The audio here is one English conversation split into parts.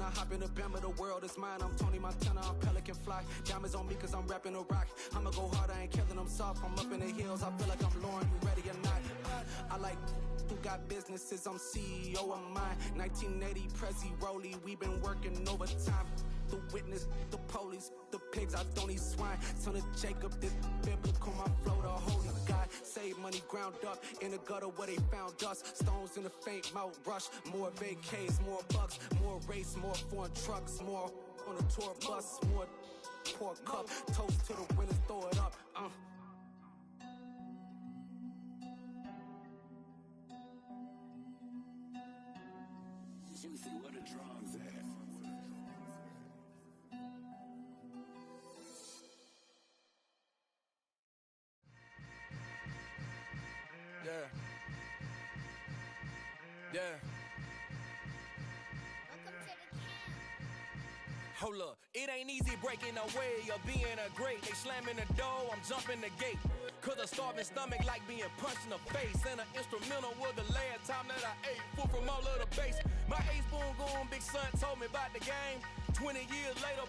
I hop in the Bama, the world is mine. I'm Tony Montana, I'm Pelican Fly. Diamonds on me cause I'm rapping a rock. I'ma go hard, I ain't killing them soft. I'm up in the hills, I feel like I'm Lauren, you ready or not? I like who got businesses, I'm CEO of mine. 1980 Prezi Rolly, we been working overtime. The witness, the police, the pigs, I don't eat swine. Son of Jacob, this biblical, my flow, the holy God. Save money ground up in the gutter where they found us. Stones in the faint mouth rush. More vacays, more bucks, more race, more foreign trucks, more on a tour bus, more pour cup. Toast to the winners, throw it up. Juicy, what a drums at. Yeah. Yeah. Hold up, it ain't easy breaking away or being a great. They slamming the door, I'm jumping the gate. Cause a starving stomach like being punched in the face. And an instrumental was the last time that I ate. Full from all of the bass. My ace boom going, big son told me about the game. 20 years later,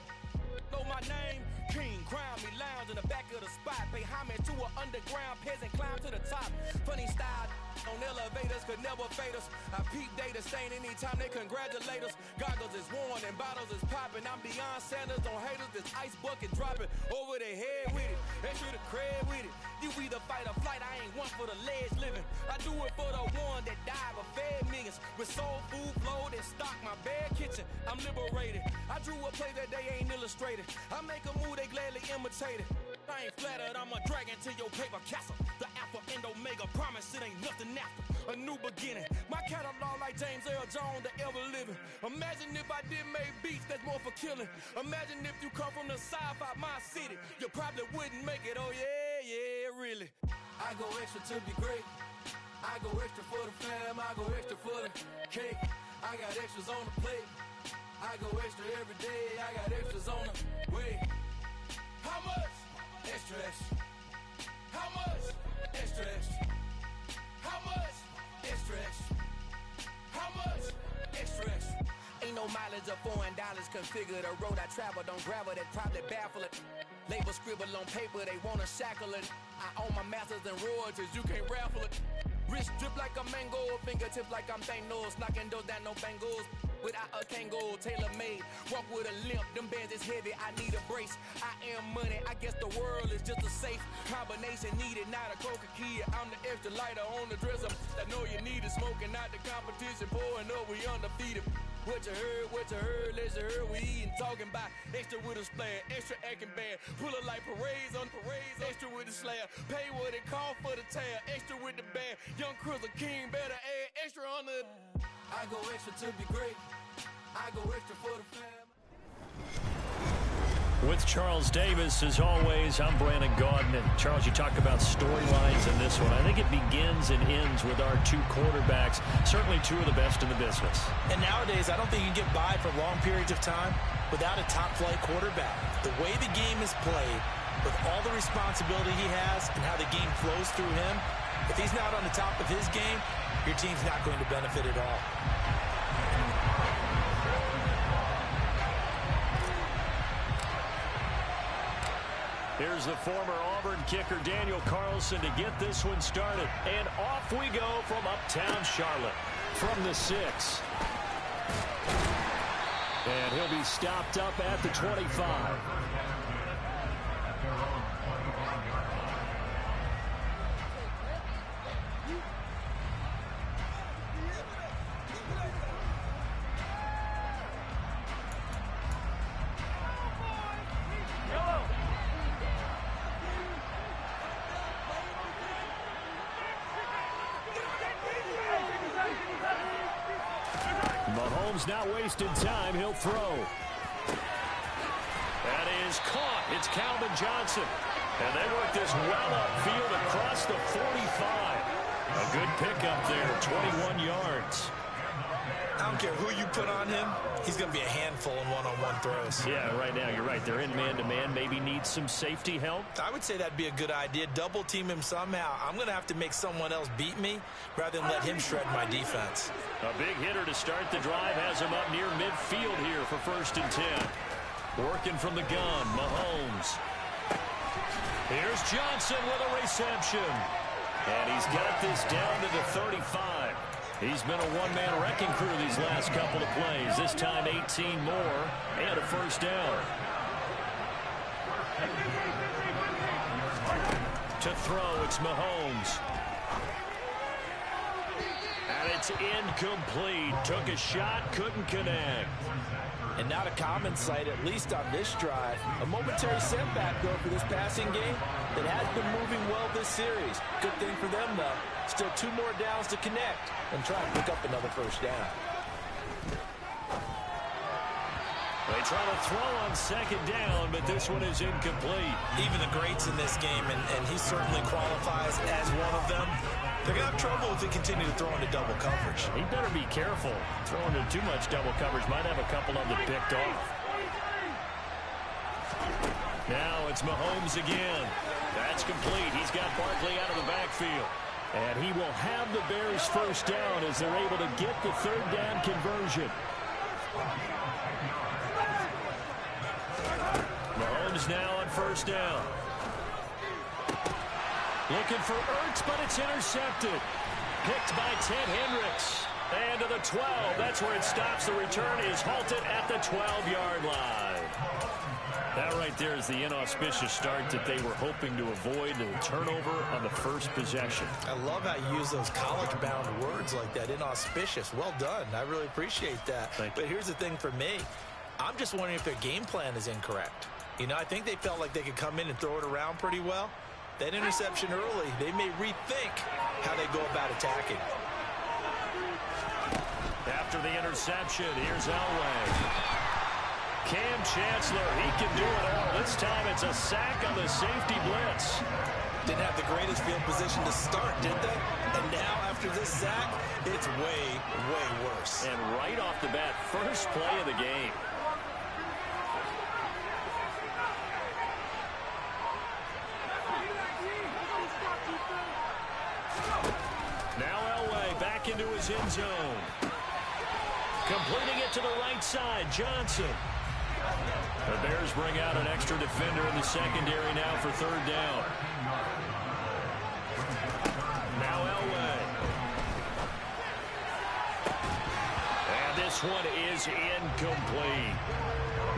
know my name. King, crown me, lounge in the back of the spot. Pay homage to an underground peasant, climb to the top. Funny style on elevators could never fade us. I peep data stain anytime they congratulate us. Goggles is worn and bottles is popping. I'm beyond Sanders on haters, this ice bucket dropping over their head with it. Extra the cred with it. You either fight or flight, I ain't one for the ledge living. I do it for the one that died but fed millions. With soul food flowed and stocked my bare kitchen. I'm liberated. I drew a play that they ain't illustrated. I make a move, they gladly imitate it. I ain't flattered, I'm a dragon to your paper castle. The Alpha and Omega, promise it ain't nothing after. A new beginning. My catalog like James Earl Jones, the ever living. Imagine if I did make beats that's more for killing. Imagine if you come from the sci-fi, my city. You probably wouldn't make it, oh yeah, really. I go extra to be great. I go extra for the fam, I go extra for the cake. I got extras on the plate. I go extra every day, I got extras on the way. How much? Extra, extra. How much? Extra, extra. How much? Extra, extra. How much? Extra, extra. Ain't no mileage of $4 configure the road I travel. Don't gravel, that probably baffle it. Label scribble on paper, they wanna shackle it. I own my masters and royalties, you can't raffle it. Wrist drip like a mango, fingertips like I'm Thanos, knocking those down, no bangles. Without a Kango, tailor-made, walk with a limp, them bands is heavy, I need a brace. I am money, I guess the world is just a safe combination needed, not a coca key. I'm the extra lighter on the dresser, I know you need it, smoking out the competition, pouring up, we undefeated. What you heard, let's heard, we eating, talking about extra with a splash, extra acting bad, pull it like parades on parades, extra with the slab, pay what it cost for the tab, extra with the bag, young Cruiser King, better add extra on the... I go extra to be great. I go extra for the fam. With Charles Davis, as always, I'm Brandon Gaudin. And Charles, you talk about storylines in this one. I think it begins and ends with our two quarterbacks, certainly two of the best in the business. And nowadays, I don't think you can get by for long periods of time without a top-flight quarterback. The way the game is played, with all the responsibility he has and how the game flows through him, if he's not on the top of his game, your team's not going to benefit at all. Here's the former Auburn kicker Daniel Carlson to get this one started. And off we go from uptown Charlotte. From the 6. And he'll be stopped up at the 25. Mahomes not wasting time. He'll throw. That is caught. It's Calvin Johnson. And they work this well upfield across the 45. A good pickup there, 21 yards. I don't care who you put on him, he's going to be a handful in one-on-one throws. Yeah, right now you're right. They're in man-to-man. Maybe need some safety help. I would say that'd be a good idea. Double team him somehow. I'm going to have to make someone else beat me rather than let him shred my defense. A big hitter to start the drive has him up near midfield here for 1st and 10. Working from the gun, Mahomes. Here's Johnson with a reception. And he's got this down to the 35. He's been a one-man wrecking crew these last couple of plays. This time 18 more and a 1st down. To throw, it's Mahomes. And it's incomplete. Took a shot, couldn't connect. And not a common sight, at least on this drive. A momentary setback, though, for this passing game that has been moving well this series. Good thing for them, though. Still 2 more downs to connect and try and pick up another 1st down. They try to throw on 2nd down, but this one is incomplete. Even the greats in this game, and he certainly qualifies as one of them, they're going to have trouble if they continue to throw into double coverage. He better be careful. Throwing into too much double coverage might have a couple of them picked off. Now it's Mahomes again. That's complete. He's got Barkley out of the backfield. And he will have the Bears 1st down as they're able to get the 3rd down conversion. Mahomes now on 1st down. Looking for Ertz, but it's intercepted. Picked by Ted Hendricks. And to the 12. That's where it stops. The return is halted at the 12-yard line. That right there is the inauspicious start that they were hoping to avoid, the turnover on the 1st possession. I love how you use those college-bound words like that, inauspicious. Well done. I really appreciate that. But here's the thing for me. I'm just wondering if their game plan is incorrect. You know, I think they felt like they could come in and throw it around pretty well. That interception early, they may rethink how they go about attacking. After the interception, here's Elway. Cam Chancellor, he can do it all. This time it's a sack on the safety blitz. Didn't have the greatest field position to start, did they? And now after this sack, it's way, way worse. And right off the bat, 1st play of the game. Now Elway back into his end zone. Completing it to the right side, Johnson. The Bears bring out an extra defender in the secondary now for 3rd down. Now Elway. And this one is incomplete.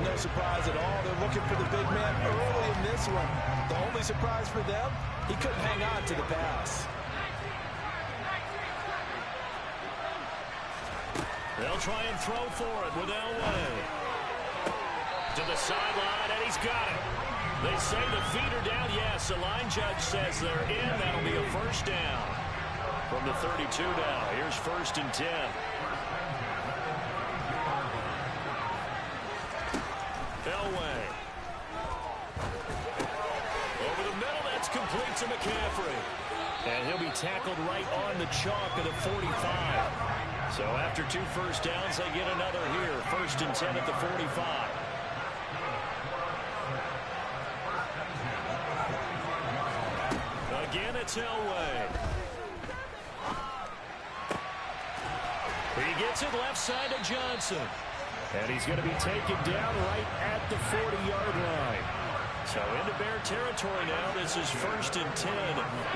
No surprise at all. They're looking for the big man early in this one. The only surprise for them, he couldn't hang on to the pass. They'll try and throw for it with Elway. To the sideline, and he's got it. They say the feet are down. Yes, the line judge says they're in. That'll be a 1st down. From the 32 now. Here's 1st and 10. Elway. Over the middle, that's complete to McCaffrey. And he'll be tackled right on the chalk of the 45. So after 2 1st downs, they get another here. 1st and 10 at the 45. Again, it's Elway. He gets it left side to Johnson. And he's going to be taken down right at the 40-yard line. So into Bear territory now. This is 1st and 10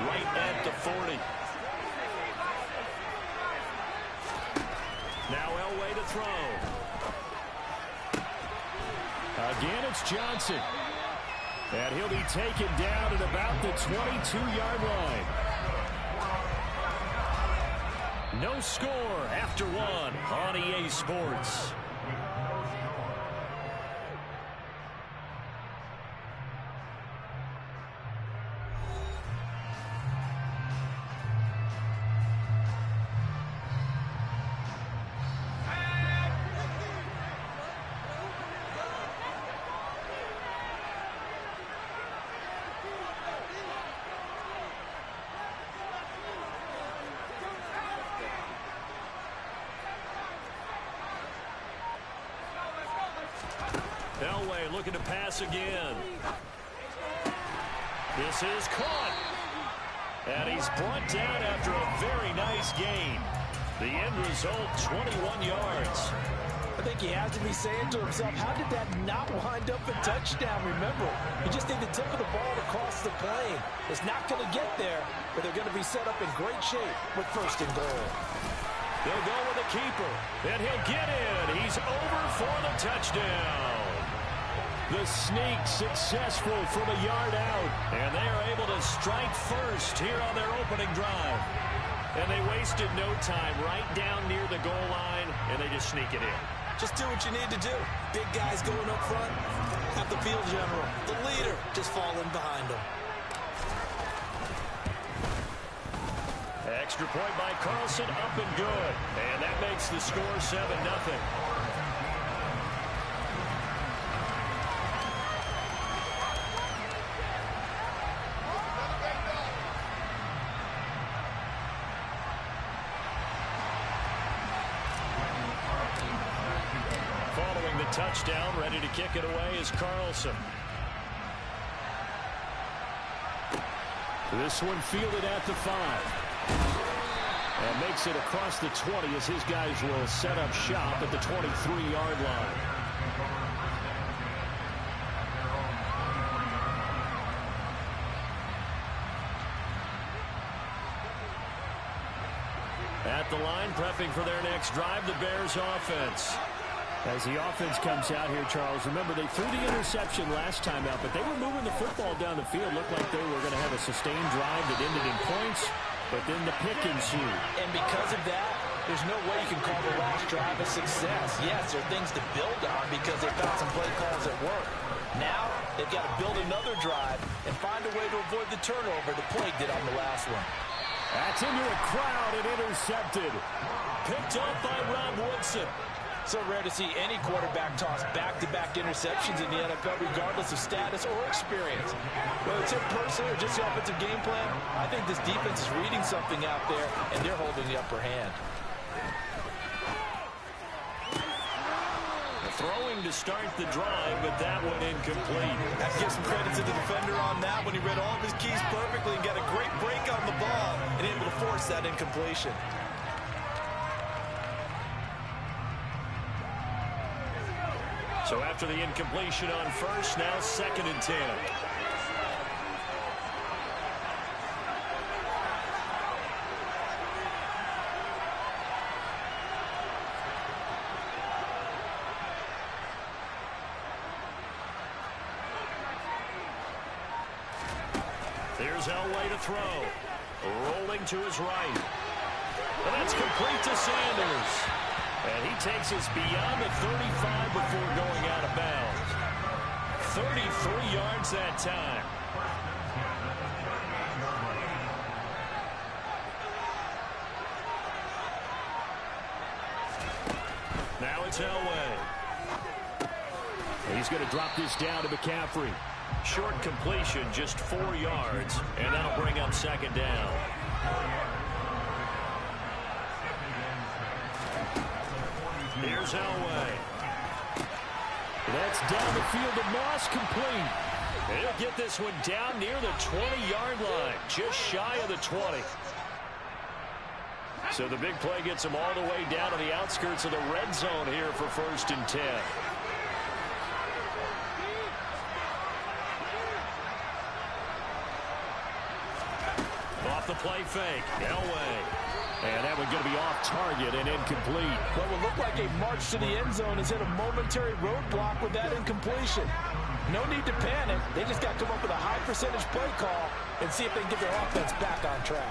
right at the 40. Now Elway to throw. Again, it's Johnson. And he'll be taken down at about the 22-yard line. No score after 1 on EA Sports. Elway looking to pass again. This is caught. And he's brought down after a very nice gain. The end result, 21 yards. I think he has to be saying to himself, how did that not wind up a touchdown? Remember, you just need the tip of the ball to cross the plane. It's not going to get there, but they're going to be set up in great shape with first and goal. They'll go with the keeper, and he'll get in. He's over for the touchdown. The sneak successful from a yard out, and they are able to strike first here on their opening drive. And they wasted no time right down near the goal line, and they just sneak it in. Just do what you need to do. Big guys going up front, have the field general, the leader, just fall in behind them. Extra point by Carlson, up and good. And that makes the score 7-0. Following the touchdown, ready to kick it away is Carlson. This one fielded at the 5. And makes it across the 20 as his guys will set up shop at the 23-yard line. At the line, prepping for their next drive, the Bears offense. As the offense comes out here, Charles, remember they threw the interception last time out, but they were moving the football down the field. Looked like they were going to have a sustained drive that ended in points, but then the pick ensued. And because of that, there's no way you can call the last drive a success. Yes, there are things to build on because they found some play calls that work. Now, they've got to build another drive and find a way to avoid the turnover that plagued it on the last one. That's into a crowd and intercepted. Picked up by Ron Woodson. So rare to see any quarterback toss back-to-back interceptions in the NFL, regardless of status or experience. Whether it's him personally or just the offensive game plan, I think this defense is reading something out there, and they're holding the upper hand. Throwing to start the drive, but that one incomplete. I have to give some credit to the defender on that when he read all of his keys perfectly and got a great break on the ball and able to force that incompletion. So after the incompletion on first, now 2nd and 10. Here's Elway to throw. Rolling to his right. And that's complete to Sanders. And he takes us beyond the 35 before going out of bounds. 33 yards that time. Now it's Elway. He's going to drop this down to McCaffrey. Short completion, just 4 yards, and that'll bring up 2nd down. Here's Elway. That's down the field to Moss, complete. He'll get this one down near the 20-yard line, just shy of the 20. So the big play gets him all the way down to the outskirts of the red zone here for 1st and 10. Off the play fake, Elway. And that one's going to be off target and incomplete. What will look like a march to the end zone has hit a momentary roadblock with that incompletion. No need to panic. They just got to come up with a high percentage play call and see if they can get their offense back on track.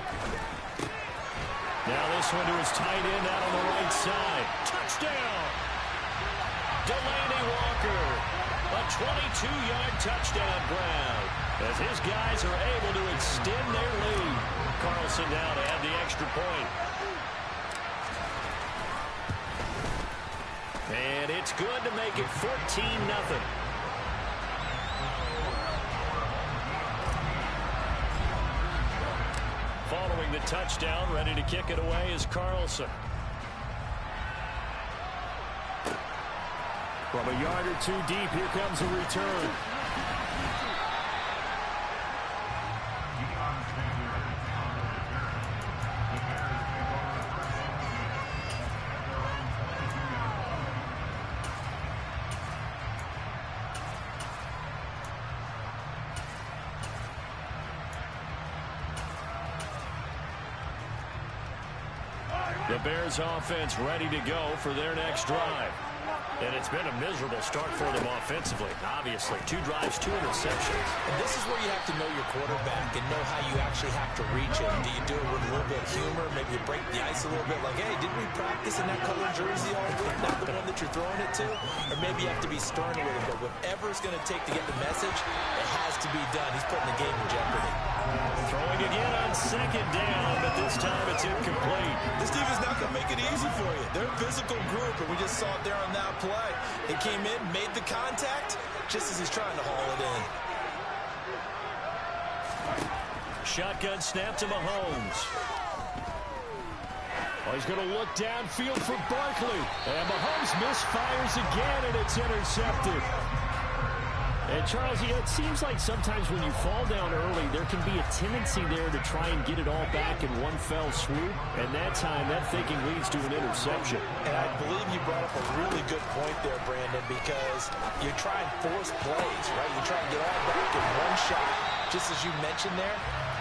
Now this one to his tight end out on the right side. Touchdown! Delaney Walker. A 22-yard touchdown grab as his guys are able to extend their lead. Carlson now to add the extra point. And it's good to make it 14-0. Following the touchdown, ready to kick it away is Carlson. From a yard or two deep, here comes a return. The Bears offense ready to go for their next drive. And it's been a miserable start for them offensively. Obviously, 2 drives, 2 interceptions. And this is where you have to know your quarterback and know how you actually have to reach him. Do you do it with a little bit of humor? Maybe you break the ice a little bit like, hey, didn't we practice in that color jersey all week? Not the one that you're throwing it to? Or maybe you have to be stern with him. But whatever it's going to take to get the message, it has to be done. He's putting the game in jeopardy. Throwing again on 2nd down, but this time it's incomplete. This defense not going to make it easy for you. They're a physical group, and we just saw it there on that play. They came in, made the contact, just as he's trying to haul it in. Shotgun snap to Mahomes. Oh, he's going to look downfield for Barkley. And Mahomes misfires again, and it's intercepted. And, Charles, it seems like sometimes when you fall down early, there can be a tendency there to try and get it all back in one fell swoop. And that time, that thinking leads to an interception. And I believe you brought up a really good point there, Brandon, because you try and force plays, right? You try and get all back in one shot, just as you mentioned there.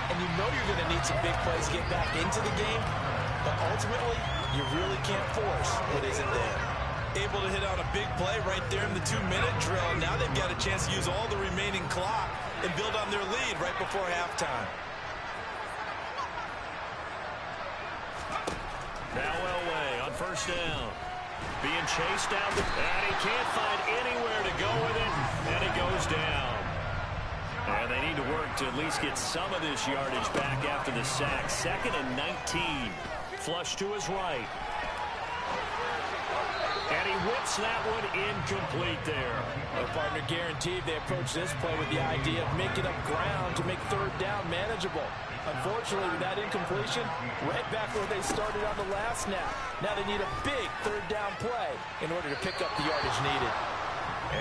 And you know you're going to need some big plays to get back into the game. But ultimately, you really can't force what isn't there. Able to hit out a big play right there in the 2-minute drill. Now they've got a chance to use all the remaining clock and build on their lead right before halftime. Now Elway on 1st down. Being chased down, and he can't find anywhere to go with it, and it goes down. And they need to work to at least get some of this yardage back after the sack. 2nd and 19. Flush to his right. And he whips that one incomplete there. Our partner guaranteed they approached this play with the idea of making up ground to make 3rd down manageable. Unfortunately, with that incompletion, right back where they started on the last snap. Now they need a big 3rd down play in order to pick up the yardage needed.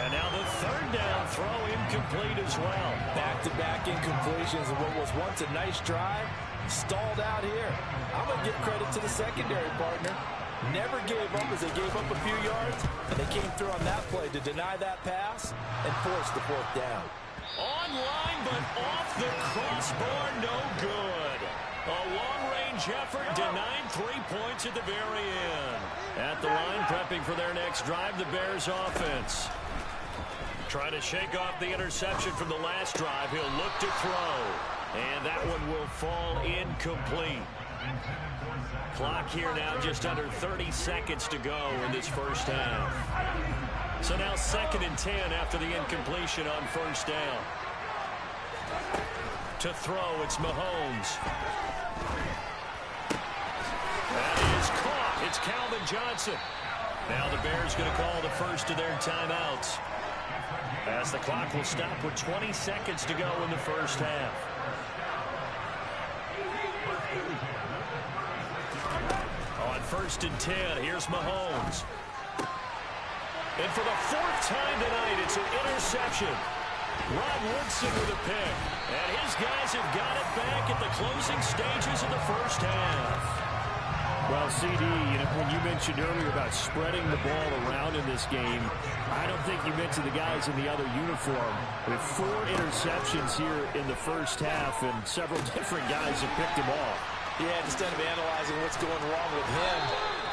And now the 3rd down throw incomplete as well. Back-to-back incompletions of what was once a nice drive, stalled out here. I'm going to give credit to the secondary partner. Never gave up as they gave up a few yards, and they came through on that play to deny that pass and force the 4th down. Online, but off the crossbar, no good. A long-range effort denied 3 points at the very end. At the line, prepping for their next drive, the Bears offense. Trying to shake off the interception from the last drive. He'll look to throw, and that one will fall incomplete. Clock here now just under 30 seconds to go in this 1st half. So now 2nd and 10 after the incompletion on 1st down. To throw, it's Mahomes. That is caught. It's Calvin Johnson. Now the Bears going to call the first of their timeouts, as the clock will stop with 20 seconds to go in the 1st half. On 1st and 10, here's Mahomes. And for the 4th time tonight, it's an interception. Rod Woodson with a pick. And his guys have got it back at the closing stages of the 1st half. Well, CD, when you mentioned earlier about spreading the ball around in this game, I don't think you mentioned the guys in the other uniform. With 4 interceptions here in the 1st half, and several different guys have picked them off. Yeah, instead of analyzing what's going wrong with him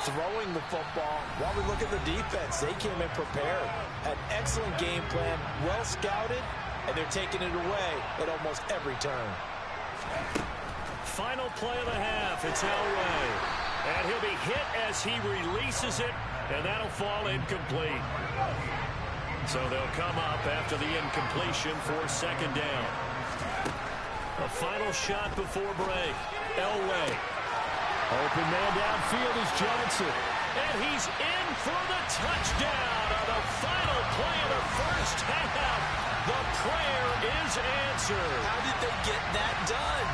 throwing the football, while we look at the defense, they came in prepared. An excellent game plan, well scouted, and they're taking it away at almost every turn. Final play of the half, it's Elway. And he'll be hit as he releases it, and that'll fall incomplete. So they'll come up after the incompletion for 2nd down. A final shot before break. Elway. Open man downfield is Johnson. And he's in for the touchdown on the final play of the 1st half. The prayer is answered. How did they get that done?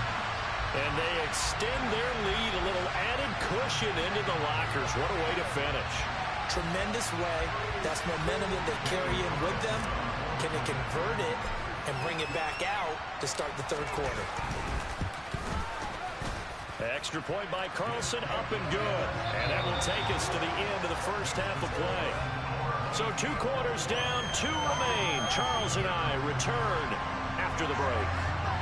And they extend their lead, a little added cushion into the lockers. What a way to finish. tremendous way. That's momentum that they carry in with them. Can they convert it and bring it back out to start the third quarter? Extra point by Carlson, up and good. And that will take us to the end of the first half of play. So 2 quarters down, 2 remain. Charles and I return after the break.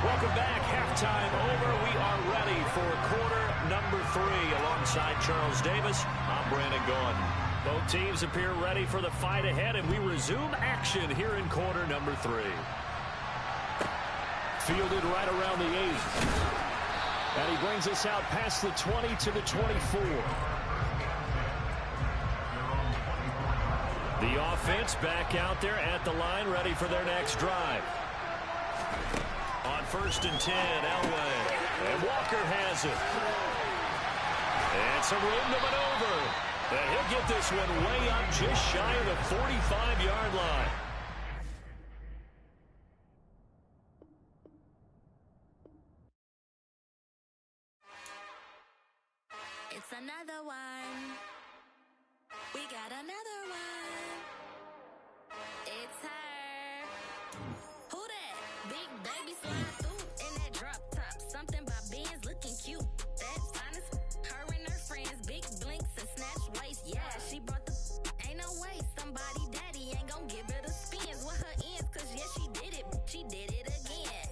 Welcome back. Halftime over. We are ready for quarter number 3. Alongside Charles Davis, I'm Brandon Gaudin. Both teams appear ready for the fight ahead, and we resume action here in quarter number 3. Fielded right around the 8. And he brings us out past the 20 to the 24. The offense back out there at the line, ready for their next drive. On 1st and 10, Elway. And Walker has it. And some room to maneuver. And he'll get this one way up just shy of the 45-yard line. It's another one. We got another one. It's her. Who that? Big baby slide through in that drop top. Something about Benz looking cute. That's honest. Her and her friends, big blinks and snatch waist. Yeah, she brought the. Ain't no way somebody daddy ain't gonna give her the spins with her ends. Cause yeah, she did it. She did it again.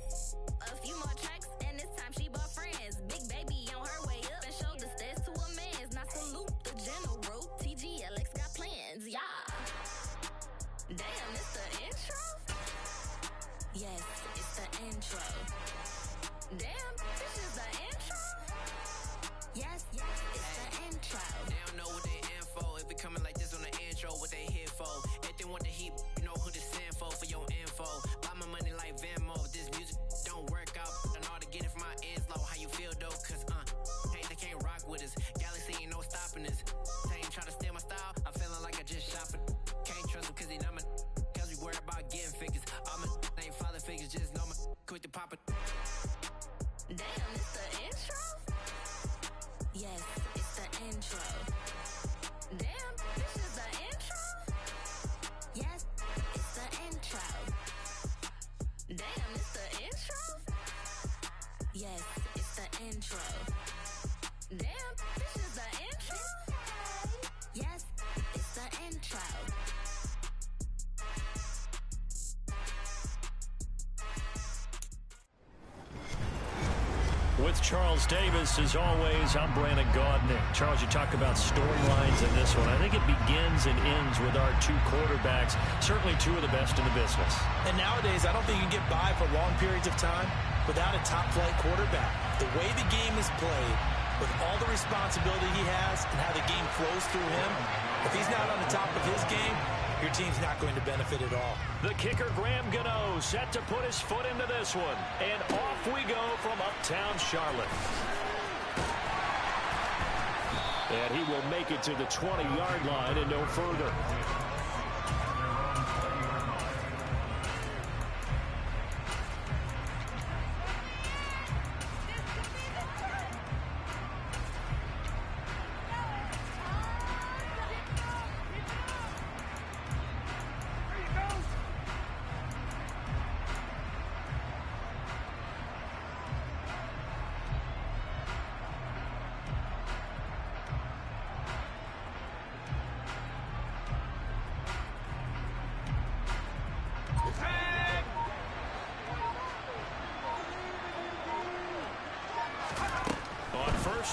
A few more tracks and this time she bought friends. Big baby on her way up and showed the stairs to a man's. Now salute the general. TGLX got plans, yeah. Damn, it's the intro? Yes, it's the intro. Damn, this is the intro? Yes, it's the intro. They don't know what they in for. If it coming like this on the intro, what they here for? If they want the heat, you know who to send for your info. Buy my money like Venmo. This music don't work out. I know how to get it from my ends low. How you feel though? Cause hey, they can't rock with us. Galaxy ain't no stopping us. Same try to steal my style. I'm feeling like I just shot for. Can't trust him cause he not my. Cause we worried about getting figures. All my ain't father figures. Just know my quit the pop it. Damn, it's the intro? Yes, it's the intro. Damn, this is the intro? Yes, it's the intro. Damn, it's the intro? Yes, it's the intro. Damn, this is the intro? Yes, it's the intro. With Charles Davis, as always, I'm Brandon Gaudin. Charles, you talk about storylines in this one. I think it begins and ends with our 2 quarterbacks, certainly 2 of the best in the business. And nowadays, I don't think you can get by for long periods of time without a top-flight quarterback. The way the game is played, with all the responsibility he has and how the game flows through him, if he's not on the top of his game, your team's not going to benefit at all. The kicker, Graham Gano, set to put his foot into this one. And off we go from uptown Charlotte. And he will make it to the 20-yard line and no further.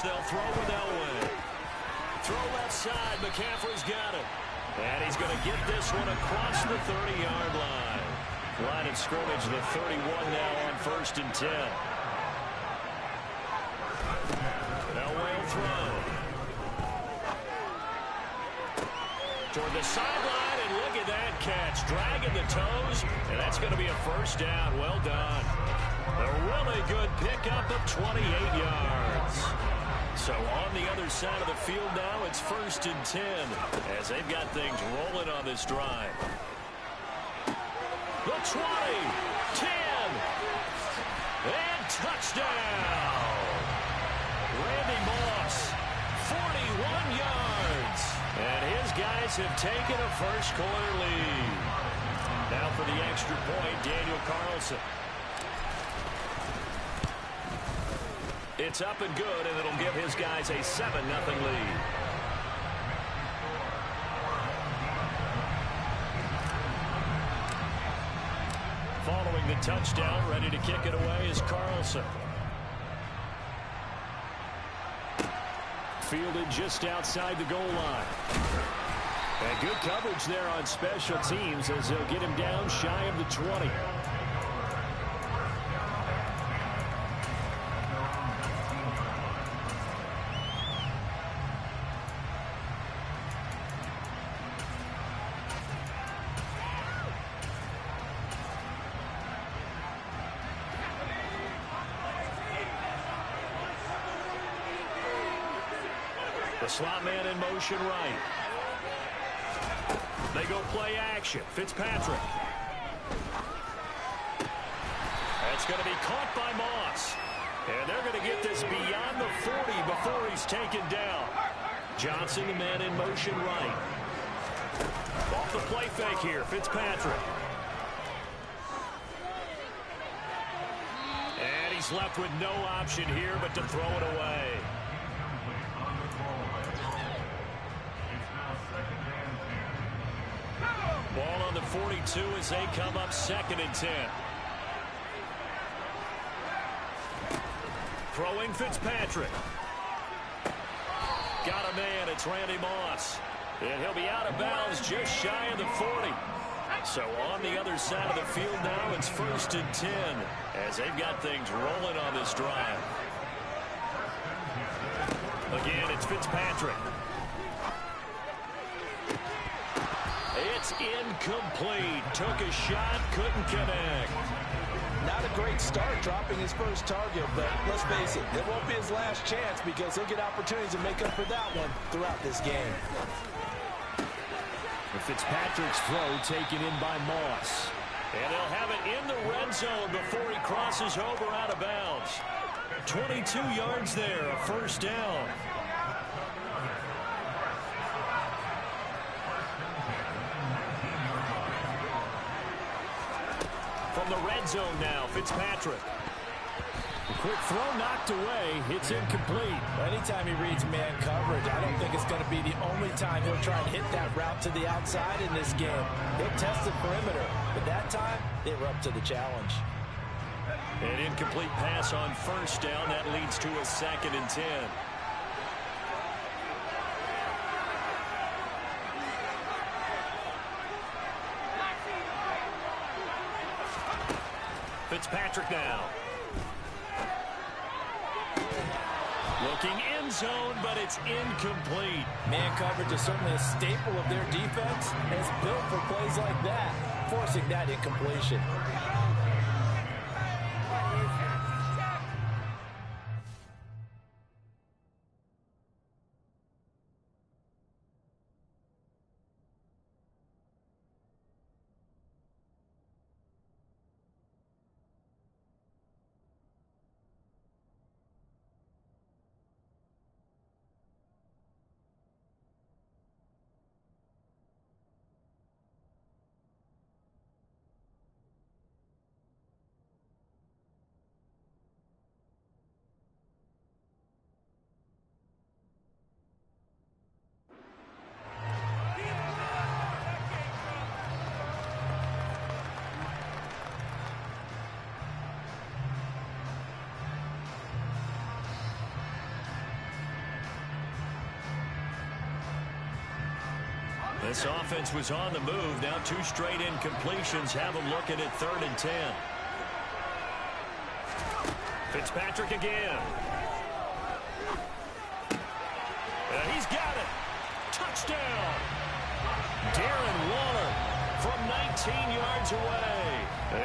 They'll throw with Elway. Throw left side. McCaffrey's got it. And he's going to get this one across the 30-yard line. Line of scrimmage, the 31 now on 1st and 10. Elway will throw. Toward the sideline, and look at that catch. Dragging the toes, and that's going to be a first down. Well done. A really good pickup of 28 yards. So on the other side of the field now, it's 1st and 10 as they've got things rolling on this drive. The 20, 10, and touchdown. Randy Moss, 41 yards. And his guys have taken a first-quarter lead. Now for the extra point, Daniel Carlson. It's up and good, and it'll give his guys a 7-0 lead. Following the touchdown, ready to kick it away is Carlson. Fielded just outside the goal line. And good coverage there on special teams as they'll get him down shy of the 20. The slot man in motion right. They go play action. Fitzpatrick. That's going to be caught by Moss. And they're going to get this beyond the 40 before he's taken down. Johnson, the man in motion right. Off the play fake here, Fitzpatrick. And he's left with no option here but to throw it away. Ball on the 42 as they come up 2nd and 10. Throwing Fitzpatrick. Got a man. It's Randy Moss. And he'll be out of bounds just shy of the 40. So on the other side of the field now, it's 1st and 10 as they've got things rolling on this drive. Again, it's Fitzpatrick. It's incomplete. Took a shot, couldn't connect. Not a great start dropping his first target, but let's face it, it won't be his last chance because he'll get opportunities to make up for that one throughout this game. Fitzpatrick's throw taken in by Moss. And they'll have it in the red zone before he crosses over out of bounds. 22 yards there, a 1st down. From the red zone now, Fitzpatrick. A quick throw knocked away. It's incomplete. Anytime he reads man coverage, I don't think it's going to be the only time he'll try and hit that route to the outside in this game. He'll test the perimeter, but that time, they were up to the challenge. An incomplete pass on 1st down. That leads to a 2nd and 10. Fitzpatrick now. Looking end zone, but it's incomplete. Man coverage is certainly a staple of their defense, and it's built for plays like that, forcing that incompletion. This offense was on the move. Now 2 straight incompletions have them looking at 3rd and 10. Fitzpatrick again. And he's got it. Touchdown. Darren Waller from 19 yards away.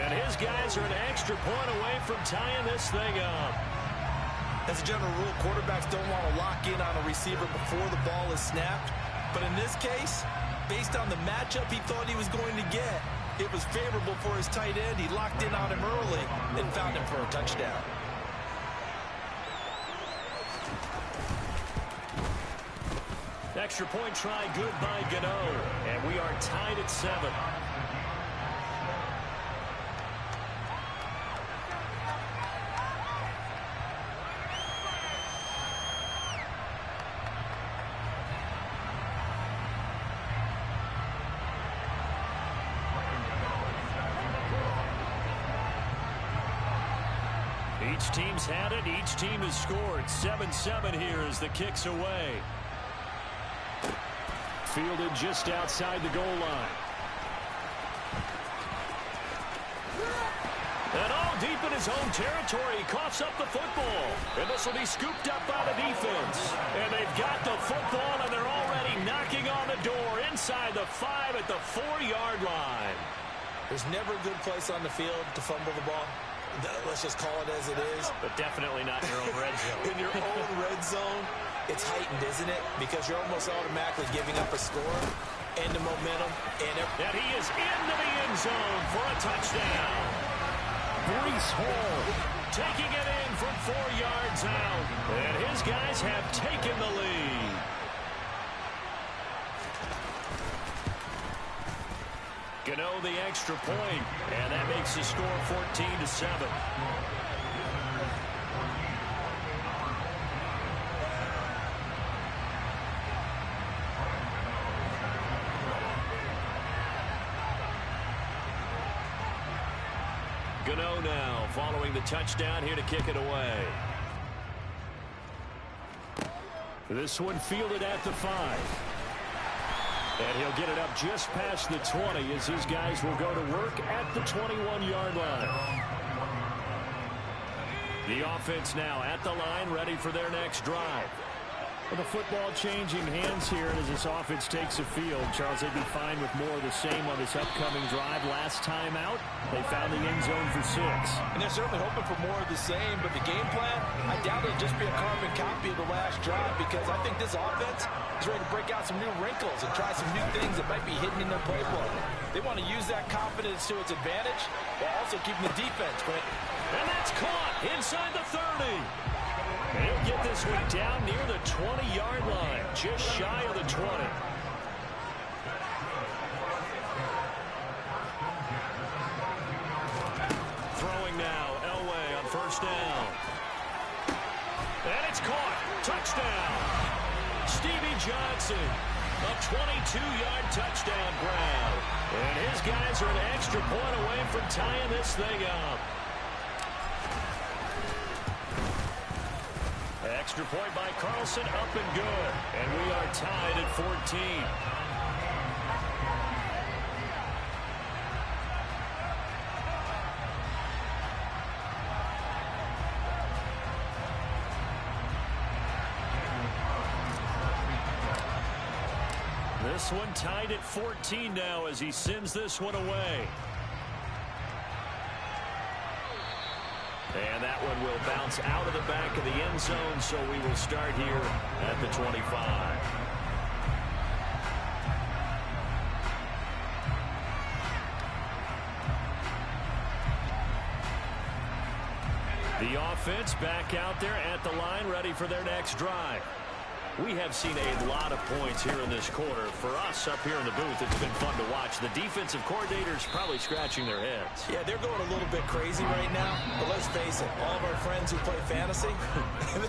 And his guys are an extra point away from tying this thing up. As a general rule, quarterbacks don't want to lock in on a receiver before the ball is snapped. But in this case, based on the matchup he thought he was going to get, it was favorable for his tight end. He locked in on him early and found him for a touchdown. Extra point try good by Gano. And we are tied at 7. Each team's had it. Each team has scored. 7-7 here as the kick's away. Fielded just outside the goal line. And all deep in his own territory. He coughs up the football. And this will be scooped up by the defense. And they've got the football, and they're already knocking on the door inside the 5 at the 4-yard line. There's never a good place on the field to fumble the ball. Let's just call it as it is. But definitely not in your own red zone. In your own red zone, it's heightened, isn't it? Because you're almost automatically giving up a score and the momentum. And he is into the end zone for a touchdown. Breece Hall taking it in from 4 yards out. And his guys have taken the lead. Gano the extra point, and that makes the score 14-7. Gano now following the touchdown here to kick it away. This one fielded at the 5. And he'll get it up just past the 20 as his guys will go to work at the 21-yard line. The offense now at the line, ready for their next drive. With the football changing hands here as this offense takes the field, Charles, they'd be fine with more of the same on this upcoming drive. Last time out, they found the end zone for 6. And they're certainly hoping for more of the same, but the game plan, I doubt it'll just be a carbon copy of the last drive, because I think this offense is ready to break out some new wrinkles and try some new things that might be hidden in their playbook. They want to use that confidence to its advantage while also keeping the defense great. And that's caught inside the 30. He'll get this one down near the 20-yard line, just shy of the 20. Throwing now, Elway on first down. And it's caught. Touchdown. Stevie Johnson, a 22-yard touchdown grab. And his guys are an extra point away from tying this thing up. Extra point by Carlson, up and good. And we are tied at 14. This one tied at 14 now as he sends this one away. And that one will bounce out of the back of the end zone, so we will start here at the 25. The offense back out there at the line, ready for their next drive. We have seen a lot of points here in this quarter. For us up here in the booth, it's been fun to watch. The defensive coordinators probably scratching their heads. Yeah, they're going a little bit crazy right now. But let's face it, all of our friends who play fantasy,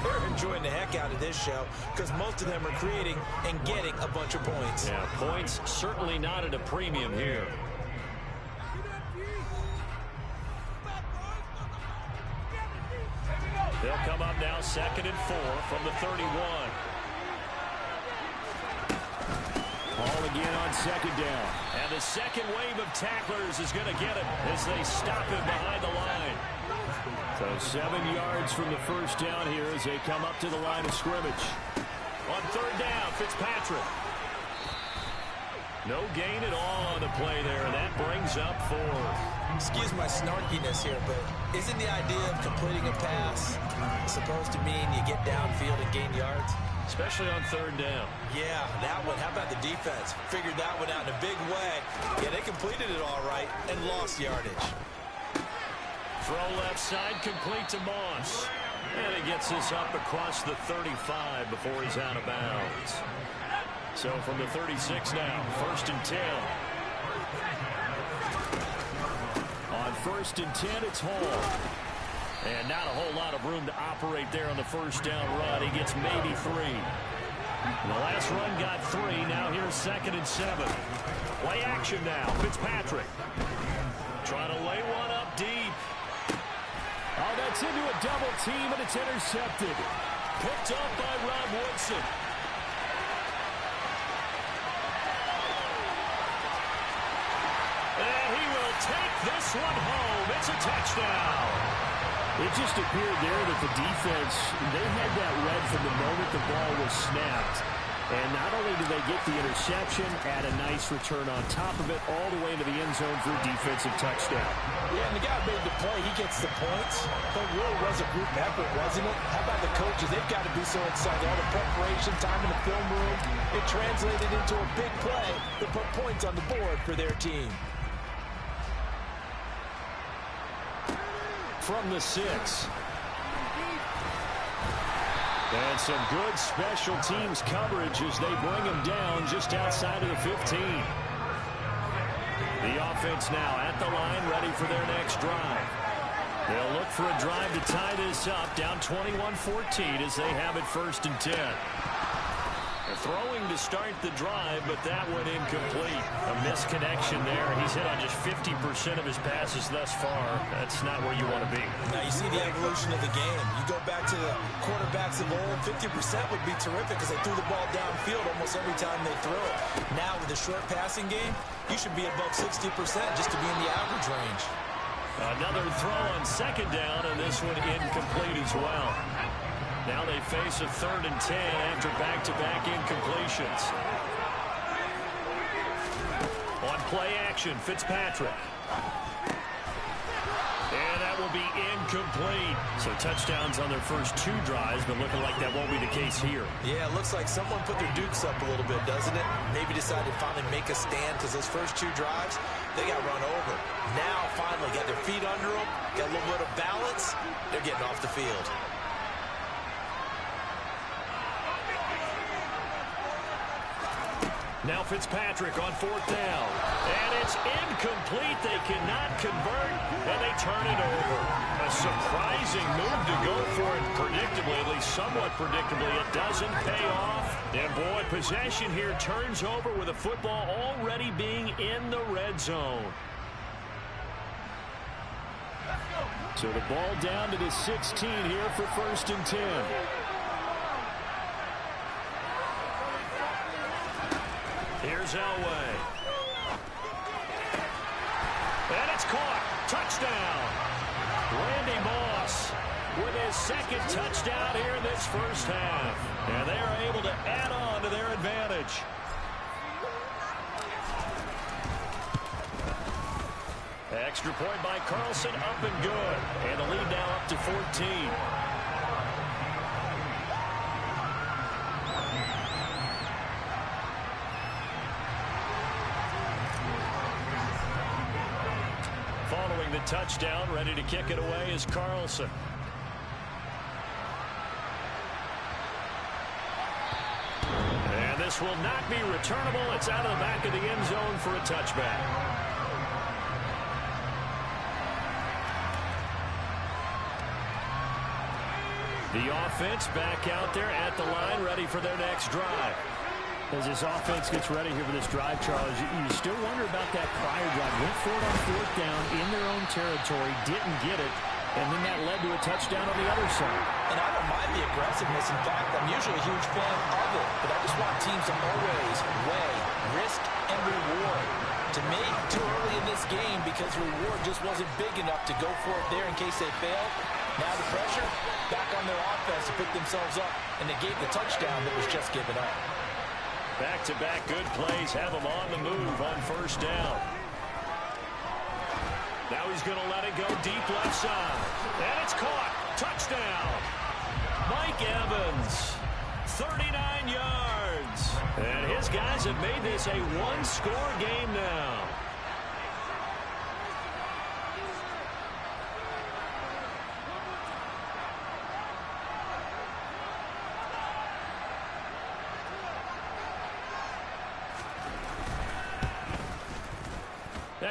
they're enjoying the heck out of this show because most of them are creating and getting a bunch of points. Yeah, points certainly not at a premium here. They'll come up now 2nd and 4 from the 31. Ball again on 2nd down. And the second wave of tacklers is going to get it as they stop him behind the line. So 7 yards from the first down here as they come up to the line of scrimmage. On 3rd down, Fitzpatrick. No gain at all on the play there. That brings up 4. Excuse my snarkiness here, but isn't the idea of completing a pass supposed to mean you get downfield and gain yards? Especially on 3rd down. Yeah, that one. How about the defense? Figured that one out in a big way. Yeah, they completed it all right and lost yardage. Throw left side, complete to Moss. And he gets this up across the 35 before he's out of bounds. So from the 36 now, 1st and 10. On 1st and 10, it's Hall. And not a whole lot of room to operate there on the first down run. He gets maybe 3. And the last run got 3. Now here's 2nd and 7. Play action now. Fitzpatrick trying to lay one up deep. Oh, that's into a double team, and it's intercepted. Picked up by Rob Woodson. And he will take this one home. It's a touchdown. It just appeared there that the defense, they had that read from the moment the ball was snapped. And not only did they get the interception, add a nice return on top of it, all the way into the end zone for a defensive touchdown. Yeah, and the guy made the play. He gets the points. But it really was a group effort, wasn't it? How about the coaches? They've got to be so excited. All the preparation, time in the film room, it translated into a big play that put points on the board for their team. From the 6. And some good special teams coverage as they bring him down just outside of the 15. The offense now at the line, ready for their next drive. They'll look for a drive to tie this up, down 21-14 as they have it 1st and 10. They're throwing to start the drive, but that one incomplete. A misconnection there. He's hit on just 50% of his passes thus far. That's not where you want to be. Now, you see the evolution of the game. You go back to the quarterbacks of old, 50% would be terrific because they threw the ball downfield almost every time they throw it. Now, with the short passing game, you should be above 60% just to be in the average range. Another throw on 2nd down, and this one incomplete as well. Now they face a 3rd and 10 after back-to-back incompletions. On play action, Fitzpatrick. And that will be incomplete. So touchdowns on their first 2 drives, but looking like that won't be the case here. Yeah, it looks like someone put their dukes up a little bit, doesn't it? Maybe decided to finally make a stand because those first 2 drives, they got run over. Now, finally, got their feet under them, got a little bit of balance. They're getting off the field. Now Fitzpatrick on 4th down. And it's incomplete. They cannot convert, and they turn it over. A surprising move to go for it predictably, at least somewhat predictably. It doesn't pay off. And, boy, possession here turns over with the football already being in the red zone. So the ball down to the 16 here for 1st and 10. Here's Elway. And it's caught. Touchdown. Randy Moss with his 2nd touchdown here in this first half. And they are able to add on to their advantage. Extra point by Carlson, up and good. And the lead now up to 14. Following the touchdown, ready to kick it away is Carlson. And this will not be returnable. It's out of the back of the end zone for a touchback. The offense back out there at the line, ready for their next drive. As this offense gets ready here for this drive, Charles, you still wonder about that prior drive. Went for it on 4th down in their own territory, didn't get it, and then that led to a touchdown on the other side. And I don't mind the aggressiveness. In fact, I'm usually a huge fan of it, but I just want teams to always weigh risk and reward. To me, too early in this game because the reward just wasn't big enough to go for it there in case they failed. Now the pressure back on their offense to pick themselves up, and they gave the touchdown that was just given up. Back-to-back good plays have him on the move on 1st down. Now he's going to let it go deep left side. And it's caught. Touchdown. Mike Evans, 39 yards. And his guys have made this a one-score game now.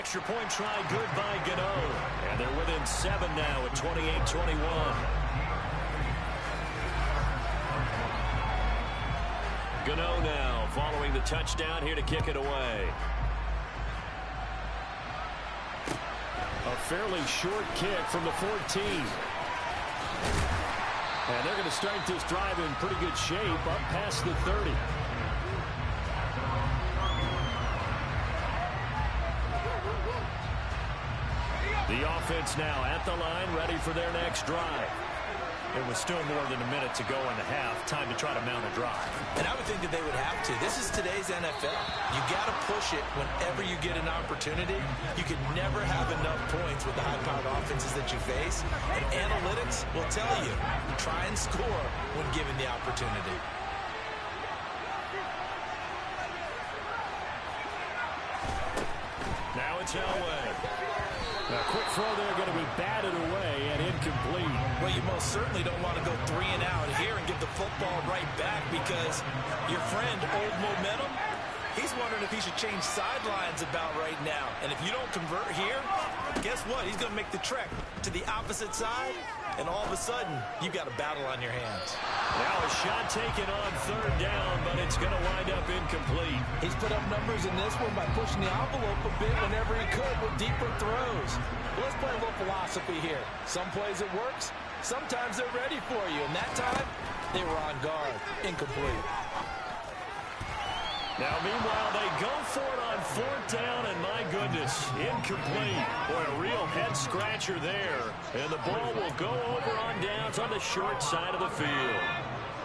extra point try good by Gano. And they're within 7 now at 28-21. Gano now following the touchdown here to kick it away. A fairly short kick from the 14. And they're going to start this drive in pretty good shape up past the 30. The offense now at the line, ready for their next drive. It was still more than a minute to go in the half. Time to try to mount a drive. And I would think that they would have to. This is today's NFL. You got to push it whenever you get an opportunity. You can never have enough points with the high-powered offenses that you face. And analytics will tell you, try and score when given the opportunity. Now it's Elway. A quick throw there going to be batted away and incomplete. Well, you most certainly don't want to go 3 and out here and give the football right back because your friend, Old Momentum, he's wondering if he should change sidelines about right now. And if you don't convert here, guess what? He's going to make the trek to the opposite side, and all of a sudden, you've got a battle on your hands. Now a shot taken on 3rd down, but it's going to wind up incomplete. He's put up numbers in this one by pushing the envelope a bit whenever he could with deeper throws. Well, let's play a little philosophy here. Some plays it works, sometimes they're ready for you, and that time, they were on guard. Incomplete. Now, meanwhile, they go for it on 4th down, and my goodness, incomplete. Boy, a real head-scratcher there. And the ball will go over on downs on the short side of the field.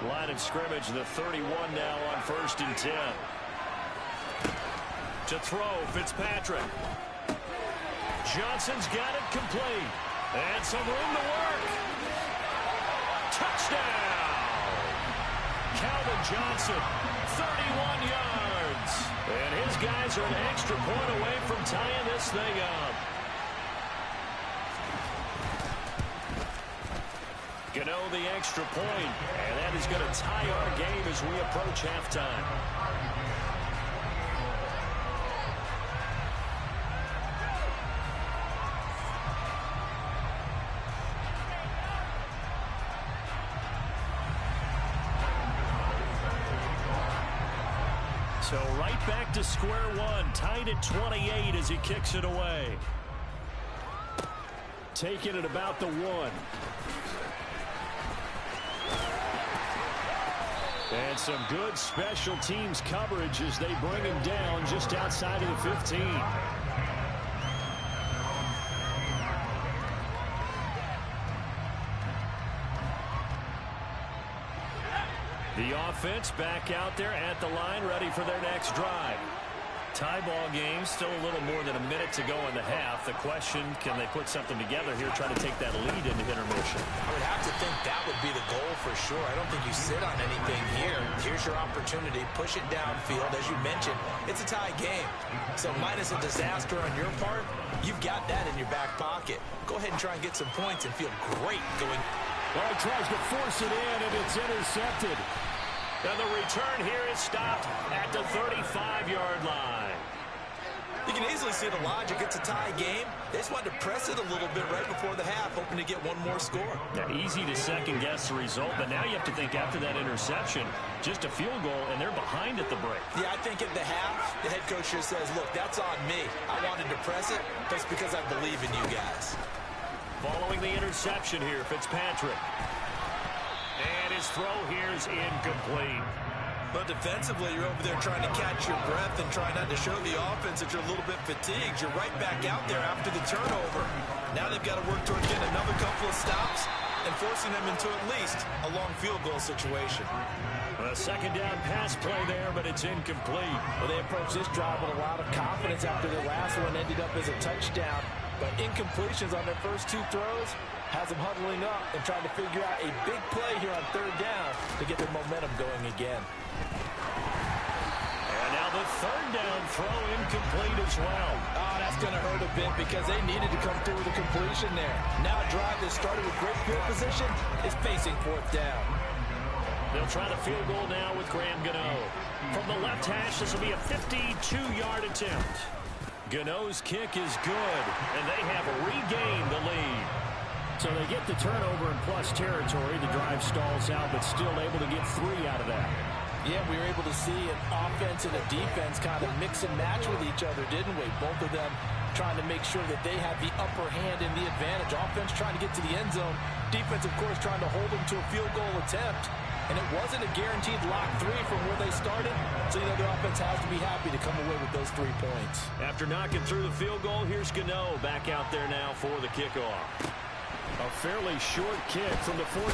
Line of scrimmage, the 31 now on 1st and 10. To throw, Fitzpatrick. Johnson's got it complete. And some room to work. Touchdown! Calvin Johnson, 31 yards. And his guys are an extra point away from tying this thing up. Gano the extra point, and that is going to tie our game as we approach halftime. So right back to square one, tied at 28 as he kicks it away. Taking it about the 1. And some good special teams coverage as they bring him down just outside of the 15. The offense back out there at the line, ready for their next drive. Tie ball game, still a little more than a minute to go in the half. The question, can they put something together here, try to take that lead into intermission? I would have to think that would be the goal for sure. I don't think you sit on anything here. Here's your opportunity. Push it downfield. As you mentioned, it's a tie game. So minus a disaster on your part, you've got that in your back pocket. Go ahead and try and get some points and feel great going. Well, he tries to force it in, and it's intercepted. And the return here is stopped at the 35-yard line. You can easily see the logic. It's a tie game. They just wanted to press it a little bit right before the half, hoping to get one more score. Yeah, easy to second-guess the result, but now you have to think after that interception, just a field goal, and they're behind at the break. Yeah, I think at the half, the head coach just says, look, that's on me. I wanted to press it, but it's because I believe in you guys. Following the interception here, Fitzpatrick. And his throw here is incomplete. But defensively, you're over there trying to catch your breath and try not to show the offense that you're a little bit fatigued. You're right back out there after the turnover. Now they've got to work toward getting another couple of stops and forcing them into at least a long field goal situation. A second down pass play there, but it's incomplete. Well, they approached this drive with a lot of confidence after their last one ended up as a touchdown. But incompletions on their first 2 throws has them huddling up and trying to figure out a big play here on 3rd down to get their momentum going again. And now the 3rd down throw incomplete as well. Oh, that's going to hurt a bit because they needed to come through with a completion there. Now a drive that started with great field position is facing 4th down. They'll try the field goal now with Graham Gano. From the left hash, this will be a 52-yard attempt. Gano's kick is good, and they have regained the lead. So they get the turnover in plus territory. The drive stalls out, but still able to get 3 out of that. Yeah, we were able to see an offense and a defense kind of mix and match with each other, didn't we? Both of them trying to make sure that they have the upper hand and the advantage. Offense trying to get to the end zone. Defense, of course, trying to hold them to a field goal attempt. And it wasn't a guaranteed lock 3 from where they started. So, the offense has to be happy to come away with those 3 points. After knocking through the field goal, here's Gano back out there now for the kickoff. A fairly short kick from the 14.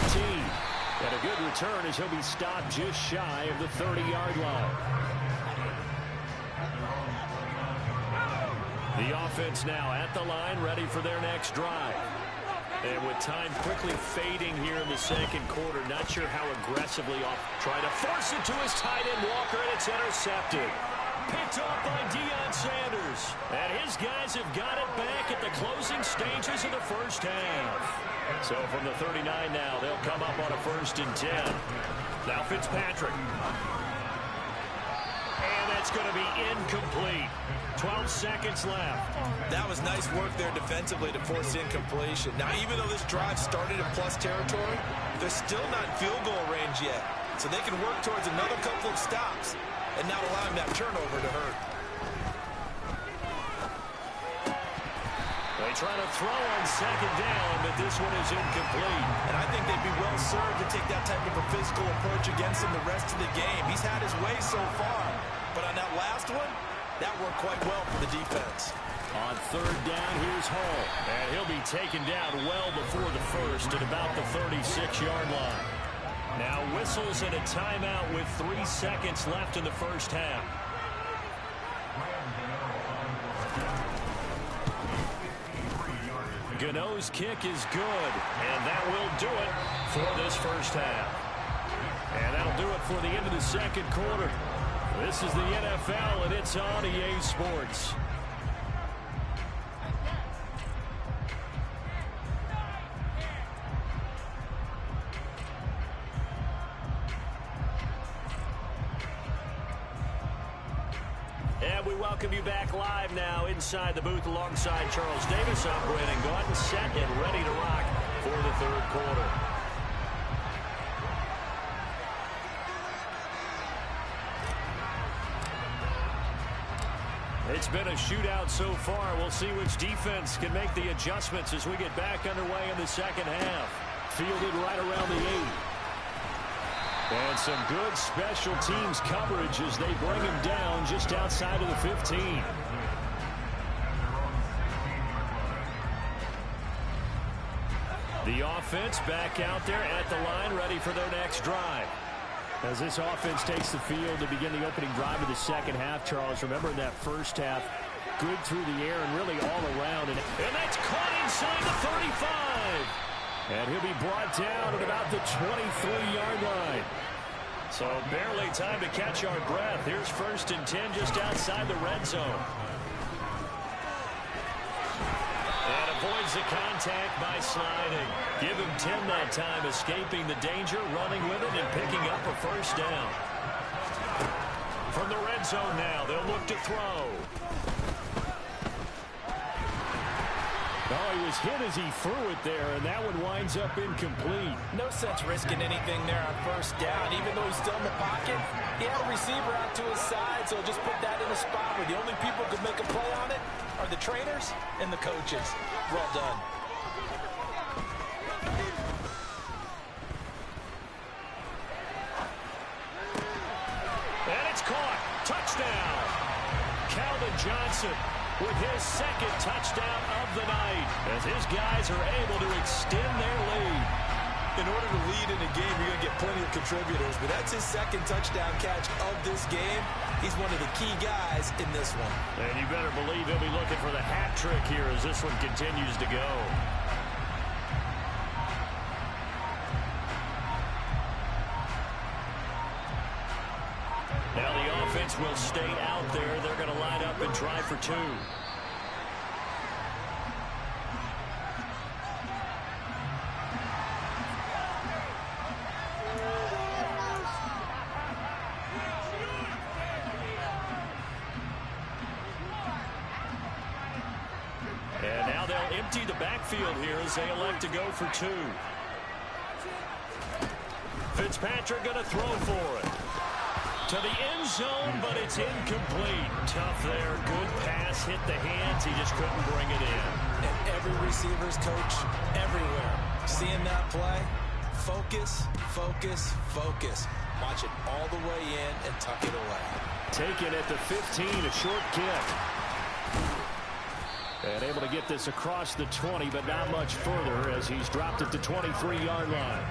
And a good return as he'll be stopped just shy of the 30-yard line. The offense now at the line, ready for their next drive. And with time quickly fading here in the second quarter, not sure how aggressively off. Trying to force it to his tight end, Walker, and it's intercepted. Picked off by Deion Sanders. And his guys have got it back at the closing stages of the first half. So from the 39 now, they'll come up on a 1st and 10. Now Fitzpatrick. And that's going to be incomplete. 12 seconds left. That was nice work there defensively to force incompletion. Now, even though this drive started in plus territory, they're still not in field goal range yet. So they can work towards another couple of stops and not allowing that turnover to hurt. They try to throw on 2nd down, but this one is incomplete. And I think they'd be well served to take that type of a physical approach against him the rest of the game. He's had his way so far, but on that last one, that worked quite well for the defense. On 3rd down, here's Hall. And he'll be taken down well before the first at about the 36-yard line. Now whistles and a timeout with 3 seconds left in the first half. Gano's kick is good, and that will do it for this first half. And that'll do it for the end of the second quarter. This is the NFL, and it's on EA Sports. And we welcome you back live now inside the booth alongside Charles Davis. I'm Brandon Gaudin, set and ready to rock for the third quarter. It's been a shootout so far. We'll see which defense can make the adjustments as we get back underway in the second half. Fielded right around the 8. And some good special teams coverage as they bring him down just outside of the 15. The offense back out there at the line, ready for their next drive. As this offense takes the field to begin the opening drive of the second half, Charles, remember in that first half, good through the air and really all around. And that's caught inside the 35. And he'll be brought down at about the 23-yard line. So barely time to catch our breath. Here's 1st and 10 just outside the red zone. And avoids the contact by sliding. Give him 10 that time, escaping the danger, running with it, and picking up a 1st down. From the red zone now, they'll look to throw. Oh, he was hit as he threw it there, and that one winds up incomplete. No sense risking anything there on 1st down. Even though he's still in the pocket, he had a receiver out to his side, so just put that in a spot where the only people who could make a play on it are the trainers and the coaches. Well done. And it's caught. Touchdown. Calvin Johnson with his 2nd touchdown of the night as his guys are able to extend their lead. In order to lead in a game, you're going to get plenty of contributors, but that's his 2nd touchdown catch of this game. He's one of the key guys in this one. And you better believe he'll be looking for the hat trick here as this one continues to go. Now the offense will stay out there. They're going to line up and try for 2. empty the backfield here as they elect to go for 2. Fitzpatrick going to throw for it. To the end zone, but it's incomplete. Tough there. Good pass. Hit the hands. He just couldn't bring it in. And every receiver's coach everywhere. Seeing that play, focus, focus, focus. Watch it all the way in and tuck it away. Taken at the 15, a short kick. And able to get this across the 20, but not much further as he's dropped it to 23-yard line.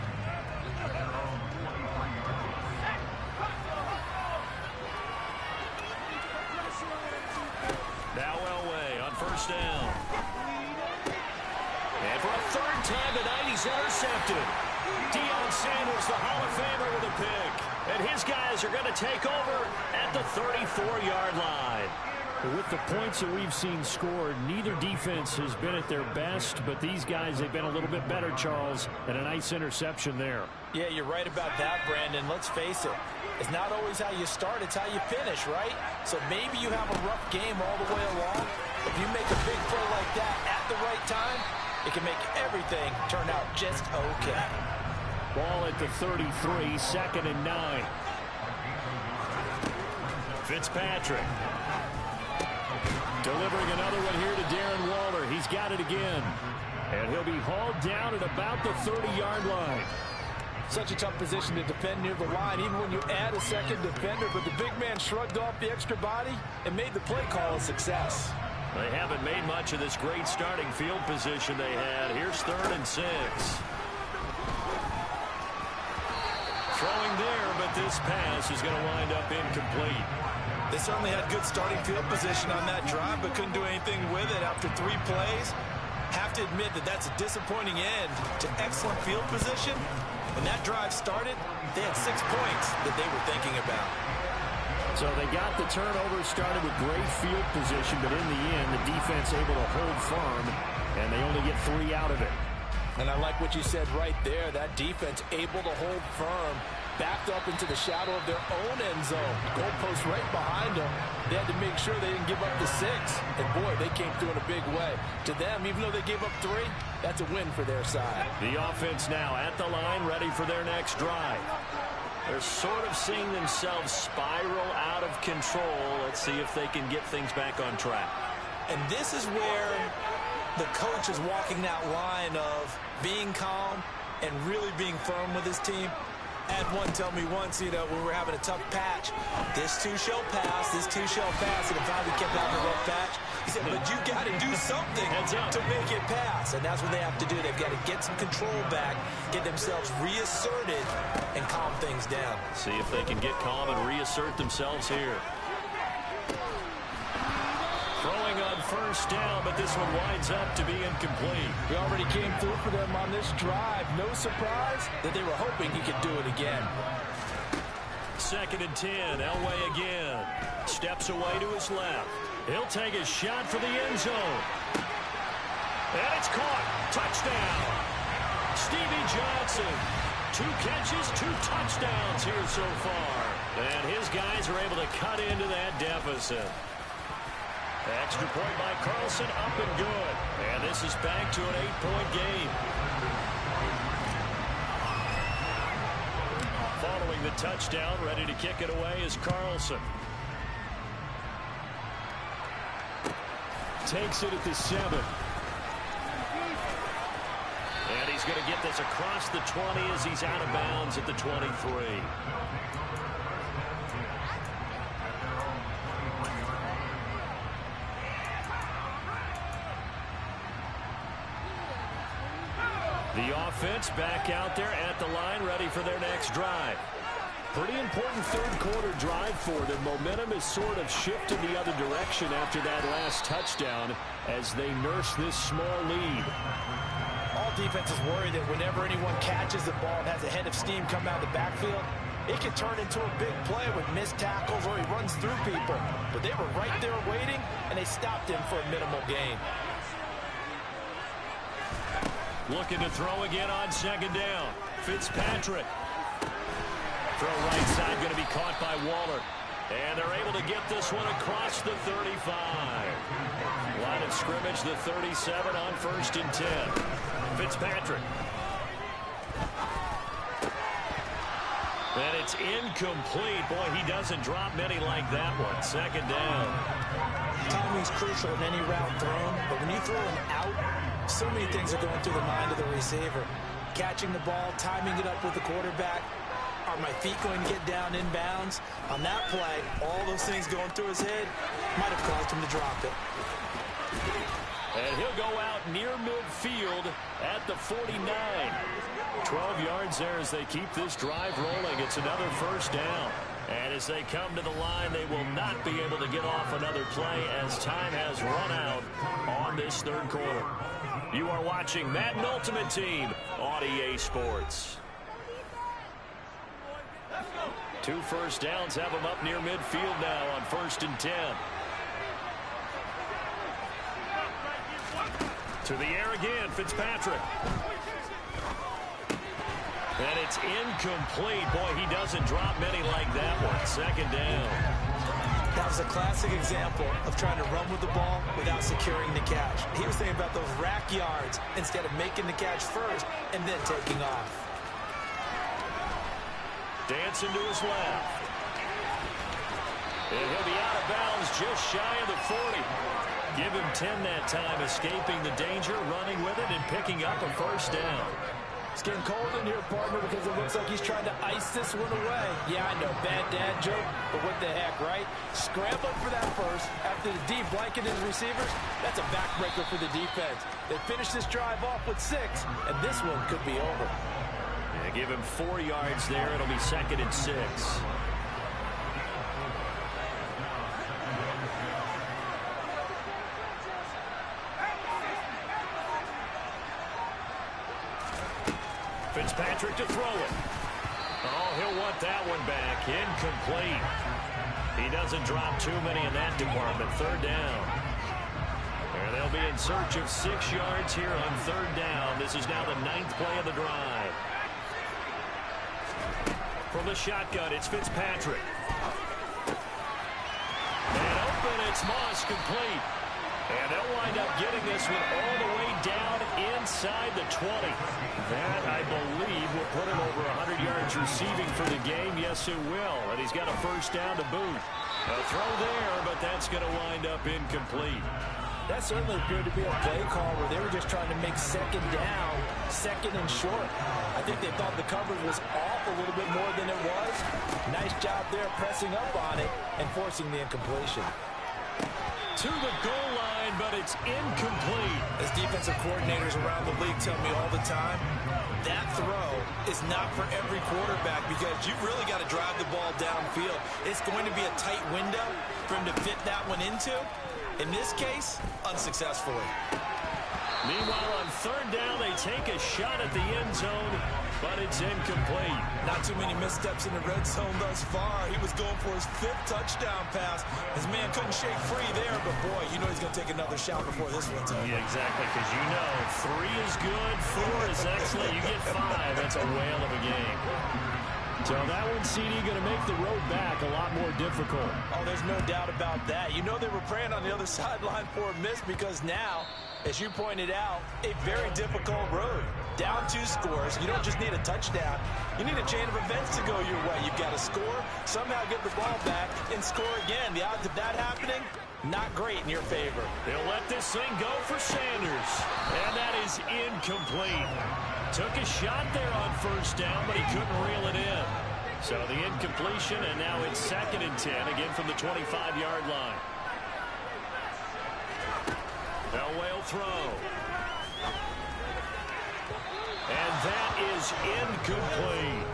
Now Elway on first down. And for a third time tonight, he's intercepted. Deion Sanders, the Hall of Famer, with a pick. And his guys are going to take over at the 34-yard line. With the points that we've seen scored, neither defense has been at their best, but these guys, they've been a little bit better, Charles, and a nice interception there. Yeah, you're right about that, Brandon. Let's face it. It's not always how you start, it's how you finish, right? So maybe you have a rough game all the way along. If you make a big play like that at the right time, it can make everything turn out just okay. Ball at the 33, 2nd and 9. Fitzpatrick. Delivering another one here to Darren Waller. He's got it again. And he'll be hauled down at about the 30-yard line. Such a tough position to defend near the line, even when you add a second defender. But the big man shrugged off the extra body and made the play call a success. They haven't made much of this great starting field position they had. Here's 3rd and 6. Throwing there, but this pass is going to wind up incomplete. They certainly had good starting field position on that drive, but couldn't do anything with it after 3 plays. Have to admit that that's a disappointing end to excellent field position. When that drive started, they had 6 points that they were thinking about. So they got the turnover started with great field position, but in the end, the defense able to hold firm, and they only get 3 out of it. And I like what you said right there. That defense able to hold firm, backed up into the shadow of their own end zone. Goalpost right behind them. They had to make sure they didn't give up the 6. And, boy, they came through in a big way. To them, even though they gave up 3, that's a win for their side. The offense now at the line, ready for their next drive. They're sort of seeing themselves spiral out of control. Let's see if they can get things back on track. And this is where the coach is walking that line of being calm and really being firm with his team. I had one tell me once, when we were having a tough patch, this too shall pass, this too shall pass, and if I kept having a rough patch, he said, but you got to do something to make it pass, and that's what they have to do. They've got to get some control back, get themselves reasserted, and calm things down. See if they can get calm and reassert themselves here. Throwing on first down, but this one winds up to be incomplete. We already came through for them on this drive. No surprise that they were hoping he could do it again. 2nd and 10, Elway again. Steps away to his left. He'll take a shot for the end zone. And it's caught. Touchdown. Stevie Johnson. 2 catches, 2 touchdowns here so far. And his guys are able to cut into that deficit. Extra point by Carlson, up and good. And this is back to an 8-point game. Following the touchdown, ready to kick it away is Carlson. Takes it at the 7. And he's going to get this across the 20 as he's out of bounds at the 23. The offense back out there at the line, ready for their next drive. Pretty important third-quarter drive for them. Momentum has sort of shifted the other direction after that last touchdown as they nurse this small lead. All defenses worry that whenever anyone catches the ball and has a head of steam come out of the backfield, it can turn into a big play with missed tackles or he runs through people. But they were right there waiting, and they stopped him for a minimal gain. Looking to throw again on 2nd down. Fitzpatrick. Throw right side, going to be caught by Waller. And they're able to get this one across the 35. Line of scrimmage, the 37 on 1st and 10. Fitzpatrick. And it's incomplete. Boy, he doesn't drop many like that one. 2nd down. Timing's crucial in any route thrown, but when you throw him out, so many things are going through the mind of the receiver. Catching the ball, timing it up with the quarterback. Are my feet going to get down in bounds? On that play, all those things going through his head might have caused him to drop it. And he'll go out near midfield at the 49. 12 yards there as they keep this drive rolling. It's another 1st down. And as they come to the line, they will not be able to get off another play as time has run out on this 3rd quarter. You are watching Madden Ultimate Team on EA Sports. 2 1st downs have them up near midfield now on 1st and 10. To the air again, Fitzpatrick. And it's incomplete. Boy, he doesn't drop many like that one. 2nd down. That was a classic example of trying to run with the ball without securing the catch. He was thinking about those rack yards instead of making the catch first and then taking off. Dancing to his left. And he'll be out of bounds just shy of the 40. Give him 10 that time, escaping the danger, running with it, and picking up a 1st down. It's getting cold in here, partner, because it looks like he's trying to ice this one away. Yeah, I know, bad dad joke, but what the heck, right? Scrambling for that first after the D blanket his receivers. That's a backbreaker for the defense. They finish this drive off with 6, and this one could be over. Yeah, give him 4 yards there. It'll be 2nd and 6. Fitzpatrick to throw it. Oh, he'll want that one back. Incomplete. He doesn't drop too many in that department. 3rd down. And they'll be in search of 6 yards here on 3rd down. This is now the 9th play of the drive. From the shotgun, it's Fitzpatrick. And open, it's Moss, complete. And they'll wind up getting this one all the way down inside the 20. That, I believe, will put him over 100 yards receiving for the game. Yes, it will. And he's got a 1st down to boot. A throw there, but that's going to wind up incomplete. That certainly appeared to be a play call where they were just trying to make 2nd down, 2nd and short. I think they thought the coverage was off a little bit more than it was. Nice job there pressing up on it and forcing the incompletion. To the goal line, but it's incomplete. As defensive coordinators around the league tell me all the time, that throw is not for every quarterback because you've really got to drive the ball downfield. It's going to be a tight window for him to fit that one into. In this case, unsuccessfully. Meanwhile, on 3rd down, they take a shot at the end zone, but it's incomplete. Not too many missteps in the red zone thus far. He was going for his 5th touchdown pass. His man couldn't shake free there, but boy, you know he's going to take another shot before this one's over. Yeah, exactly, because you know 3 is good, 4 is excellent. You get 5, that's a whale of a game. So that one, CD, going to make the road back a lot more difficult. Oh, there's no doubt about that. You know they were praying on the other sideline for a miss because now, as you pointed out, a very difficult road. Down 2 scores. You don't just need a touchdown. You need a chain of events to go your way. You've got to score, somehow get the ball back, and score again. The odds of that happening, not great in your favor. They'll let this thing go for Sanders. And that is incomplete. Took a shot there on 1st down, but he couldn't reel it in. So the incompletion, and now it's 2nd and 10, again from the 25-yard line. Elway will throw. And that is incomplete.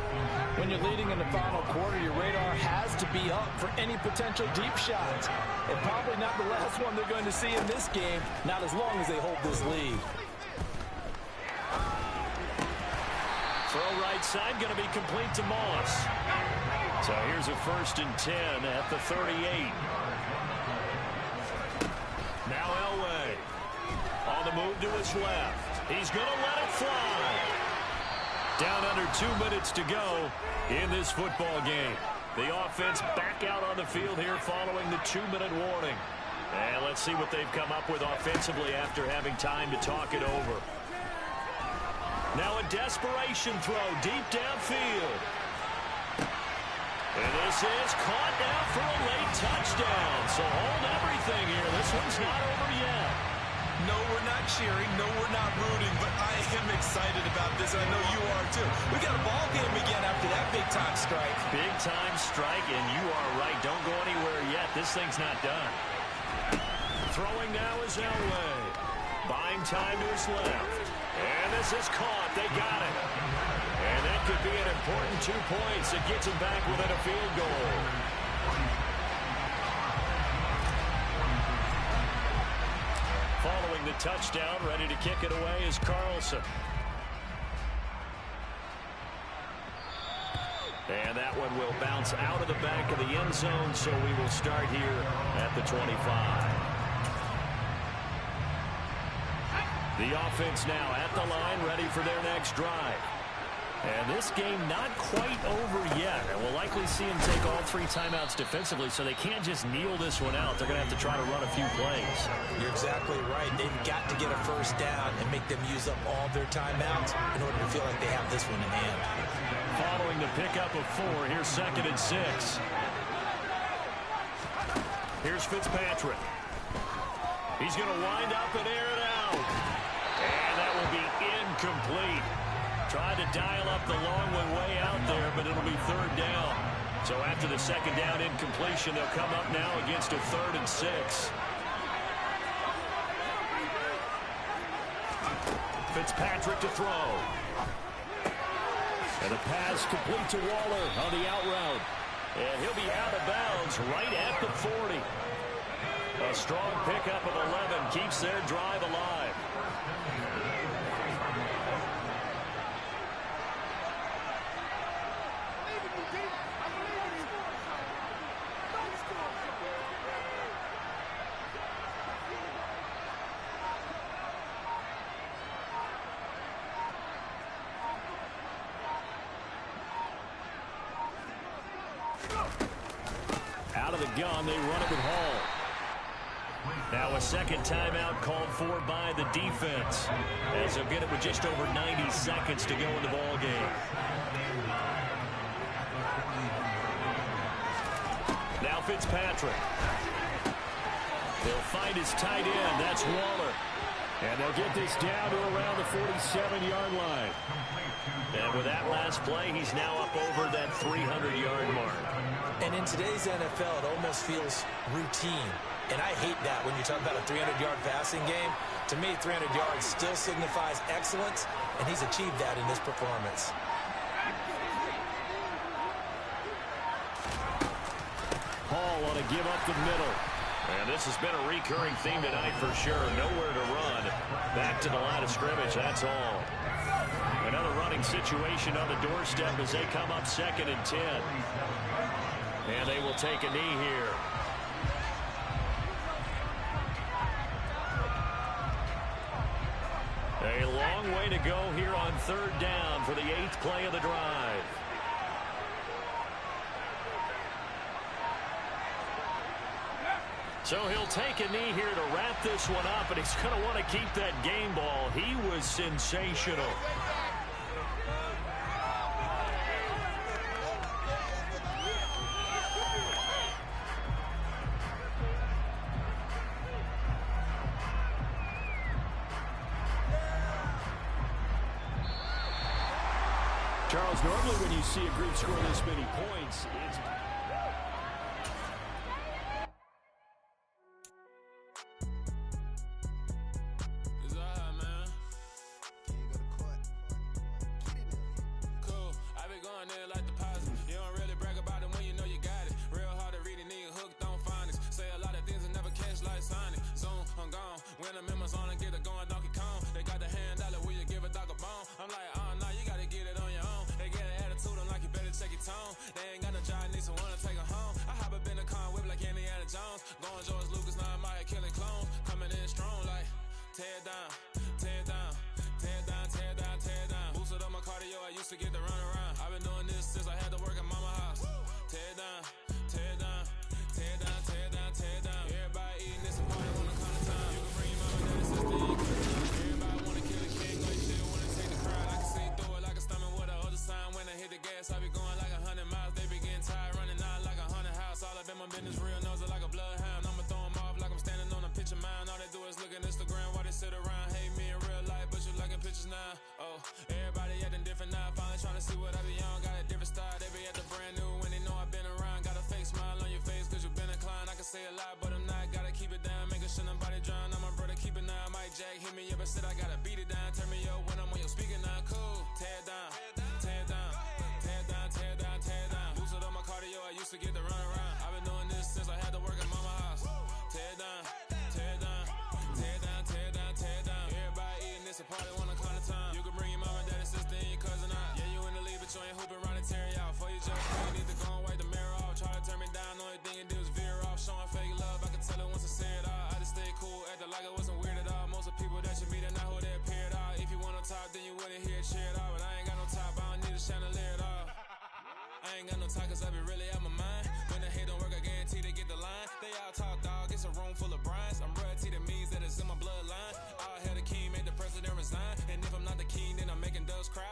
When you're leading in the final quarter, your radar has to be up for any potential deep shots. And probably not the last one they're going to see in this game, not as long as they hold this lead. Throw right side, going to be complete to Moss. So here's a 1st and 10 at the 38. Now Elway on the move to his left. He's going to let it fly. Down under 2 minutes to go in this football game. The offense back out on the field here following the 2-minute warning. And let's see what they've come up with offensively after having time to talk it over. Now a desperation throw deep downfield. And this is caught now for a late touchdown. So hold everything here. This one's not over yet. No, we're not cheering. No, we're not rooting. But I am excited about this. I know you are, too. We got a ball game again after that big-time strike. Big-time strike, and you are right. Don't go anywhere yet. This thing's not done. Throwing now is Elway. Buying time to his left. And this is caught. They got it. And that could be an important 2 points. It gets him back within a field goal. Following the touchdown, ready to kick it away is Carlson. And that one will bounce out of the back of the end zone, so we will start here at the 25. The offense now at the line, ready for their next drive. And this game not quite over yet. And we'll likely see them take all 3 timeouts defensively, so they can't just kneel this one out. They're going to have to try to run a few plays. You're exactly right. They've got to get a first down and make them use up all their timeouts in order to feel like they have this one in hand. Following the pickup of 4, here's 2nd and 6. Here's Fitzpatrick. He's going to wind up and air it out. And that will be incomplete. Tried to dial up the long one way out there, but it'll be 3rd down. So after the 2nd down incompletion, they'll come up now against a 3rd and 6. Fitzpatrick to throw. And the pass complete to Waller on the out route. And he'll be out of bounds right at the 40. A strong pickup of 11 keeps their drive alive. Out of the gun, they run it with Hall. Now a 2nd timeout called for by the defense, as they'll get it with just over 90 seconds to go in the ball game. Now Fitzpatrick. They'll find his tight end. That's Waller. And they'll get this down to around the 47-yard line. And with that last play, he's now up over that 300-yard mark. And in today's NFL, it almost feels routine. And I hate that when you talk about a 300-yard passing game. To me, 300 yards still signifies excellence, and he's achieved that in this performance. Hall on a give up the middle. And this has been a recurring theme tonight for sure. Nowhere to run. Back to the line of scrimmage, that's all. Another running situation on the doorstep as they come up 2nd and 10. And they will take a knee here. A long way to go here on 3rd down for the 8th play of the drive. So he'll take a knee here to wrap this one up, and he's going to want to keep that game ball. He was sensational. Charles, normally when you see a group score this many points, it's... to get the run around. I've been doing this since I had to work at mama house. Tear down. different now, finally trying to see what I be on. Got a different style, they be at the brand new when they know I've been around. Got a fake smile on your face cause you've been inclined. I can say a lot, but I'm not. Gotta keep it down, making sure nobody drown. I'm my brother, keep it now. Mike Jack hit me up and said I gotta beat it down. Turn me up when I'm on your speaker now. Cool, tear it down, tear it down, tear it down, tear it down, tear it down. Boosted up my cardio, I used to get to run around. I've been doing this since I had to work at mama house. Tear it down, tear it down, tear it down, tear it down, tear it down. Everybody eating this, a party one o'clock of time. You can bring your mama, daddy, sister, and your cousin out. Yeah, you in the lead, but you ain't hooping around and tearing out. For you just you need to go and wipe the mirror off. Try to turn me down, only thing it did was veer off. Showing fake love, I can tell it once I say it all. I just stay cool, acting like it wasn't weird at all. Most of the people that you meet are not who they appear at all. If you want on top, then you wouldn't hear it cheer at all. But I ain't got no top, I don't need a chandelier at all. I ain't got no top cause I be really out my mind.